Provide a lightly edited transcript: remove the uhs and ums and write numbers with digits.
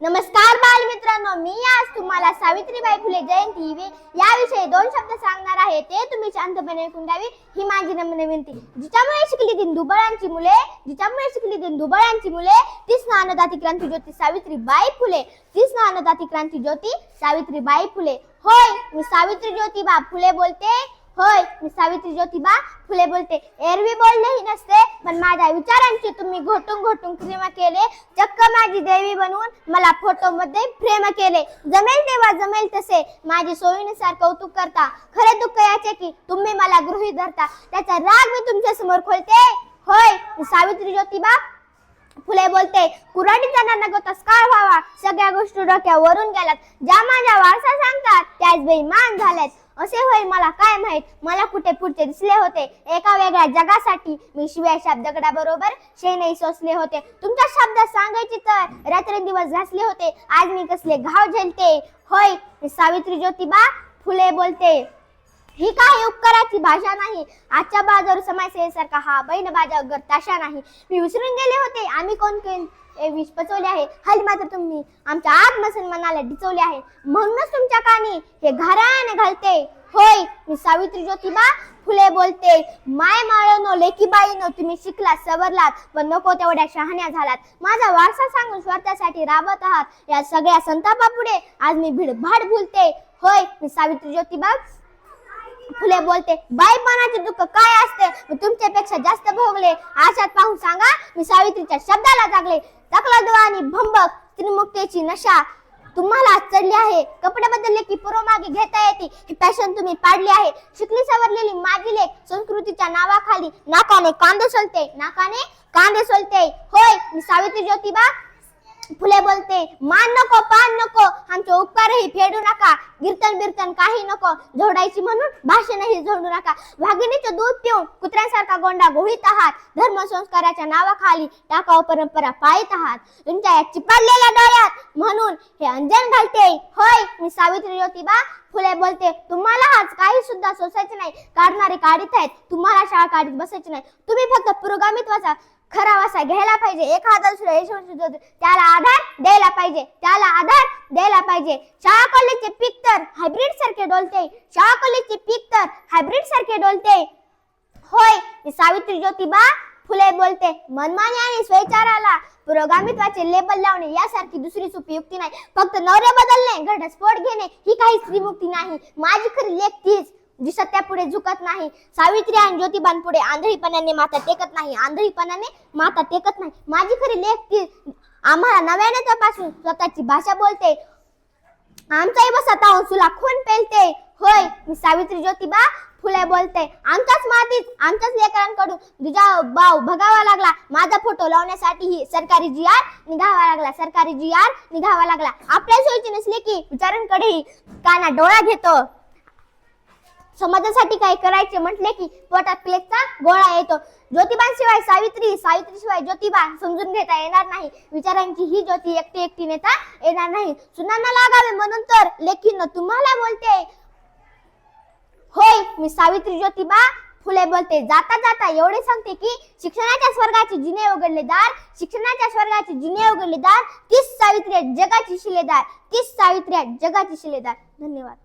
नमस्कार बालमित्रांनो, मी आज तुम्हाला सावित्रीबाई फुले जयंती याविषयी 2 शब्द सांगणार आहे. ते तुम्ही शांतपणे ऐकून घ्यावी ही माझी नम्र विनंती. जिच्यामुळे शिकली दिनदुबळांची मुले, तीच ना अन्नदाती क्रांती ज्योती सावित्रीबाई फुले, तीच ना अन्नदाती क्रांती ज्योती सावित्रीबाई फुले. होय, मी सावित्री ज्योतिबा फुले बोलते. एरवी बोललेही नसते, पण माझ्या विचारांची तुम्ही घोटून प्रेम केले. चक्क माझी देवी बनवून मला फोटो मध्ये फ्रेम केले. जमेल तेव्हा जमेल तसे माझी सोयीनुसार कौतुक करता. खरे दुःख याचे की तुम्ही मला गृहीत धरता. त्याचा राग मी तुमच्या समोर खोलते. होय, मी सावित्री ज्योतिबा फुले बोलते. कुऱ्हाडीचा नगोतास काळ व्हावा, सगळ्या गोष्टी डोक्यावरून गेल्यात. ज्या माझ्या वारसा सांगतात त्याच बेईमान झाल्यात. असे होईल मला काय माहित, मला कुठे पुढचे दिसले होते. एका वेगळ्या जगासाठी मी शिव्या शब्दगडाबरोबर शेणही सोसले होते. तुमच्या शब्दात सांगायचे तर रात्रंदिवस घासले होते. आज मी कसले घाव झेलते. होय, मी सावित्री ज्योतिबा फुले बोलते. ही काही उपकाराची भाषा नाही. आजच्या बाजार समाजसेवेसारखा हा बैन बाजा ताशा नाही. मी विसरून गेले होते आम्ही कोण विष पचवले आहे. हल्ली मात्र तुम्ही आमच्या आत्मसन्मानाला डिचवले आहे. म्हणूनच तुमच्या कानी हे घराने घालते. होय, मी सावित्री ज्योतिबा फुले बोलते. माय माळनो लेकीबाईनो, तुम्ही शिकलात सवरलात, पण नको तेवढ्या शहाण्या झालात. माझा वारसा सांगून स्वार्थासाठी राबत आहात. या सगळ्या संतापापुढे आज मी भीडभाड भुलते. होय, मी सावित्री ज्योतिबा फुले बोलते. बाईपणाचे दुःख काय असते मी तुमच्यापेक्षा जास्त भोगले. आशात पाहून सांगा मी सावित्रीच्या शब्दाला जागले. तकलादू आणि भंबक त्रिमुक्तेची नशा तुम्हाला चढली आहे. कपडे बदलले की पुरोमागे घेता येते, ही फॅशन तुम्ही पाडली आहे. शिकली सवरलेली माझी लेक संस्कृतीच्या नावाखाली नाकाने कांदे सोलते. होय, मी सावित्री ज्योतिबा फुले बोलते. मान नको, पान नको, आमचे उपकारही फेडू नका. कीर्तन काही नको, जोडायची म्हणून भाषणही जोडू नका. वाघिणीचे दूध पिऊन कुत्र्यांसारखा गोंडा घोळीत आहात. धर्मसंस्काराच्या नावाखाली टाकाऊ परंपरा पाळीत आहात. तुमच्या या चिपाडलेल्या डोळ्यात म्हणून हे अंजन घालते. होय, मी सावित्री ज्योतिबा फुले बोलते. तुम्हाला आज काही सुद्धा सोसायचे नाही. काढणारे काढीत आहेत, तुम्हाला शाळा काढीत बसायची नाही. तुम्ही फक्त पुरोगामित्वाचा खरा वासा घ्यायला पाहिजे. एखादा त्याला आधार द्यायला पाहिजे. शाळा कॉलेजचे पीक तर हायब्रिड सारखे डोलते. होय, मी सावित्री ज्योतिबा फुले बोलते. मनमानी आणि स्वैचाराला पुरोगामित्वाचे लेबल लावणे यासारखी दुसरी सोपी युक्ती नाही. फक्त नवरे बदलणे, घटस्फोट घेणे ही काही स्त्रीमुक्ती नाही. माझी खरी लेख तीच जी सत्यापुढे झुकत नाही. सावित्री आणि ज्योतिबांपुढे आंधळीपणाने माथा टेकत नाही. माझी खरी लेख ती आम्हाला नव्याने तपासून स्वतःची भाषा बोलते. आमचाही बसता सुला खून पेलते. होय, मी सावित्री ज्योतिबा फुले बोलते. आमच्याच मातीत आमच्याच लेकरांकडून दुजा भाव भगावा लागला. माझा फोटो लावण्यासाठी सरकारी जी आर निघावा लागला. आपल्या सोयीचे नसले की विचारांकडेही काना डोळा घेतो. समाजासाठी काही करायचे म्हटले की पोटात प्लेगचा गोळा येतो. ज्योतिबांशिवाय सावित्रीशिवाय ज्योतिबा समजून घेता येणार नाही. विचारांची ही ज्योती एकटी नेता येणार नाही. सुनांना लागावे म्हणून तर लेखीनं तुम्हाला बोलते. होय, मी सावित्री ज्योतिबा फुले बोलते. जाता एवढे सांगते की शिक्षणाच्या स्वर्गाचे जिने उघडले दार, तीच सावित्री जगाची शिलेदार. धन्यवाद.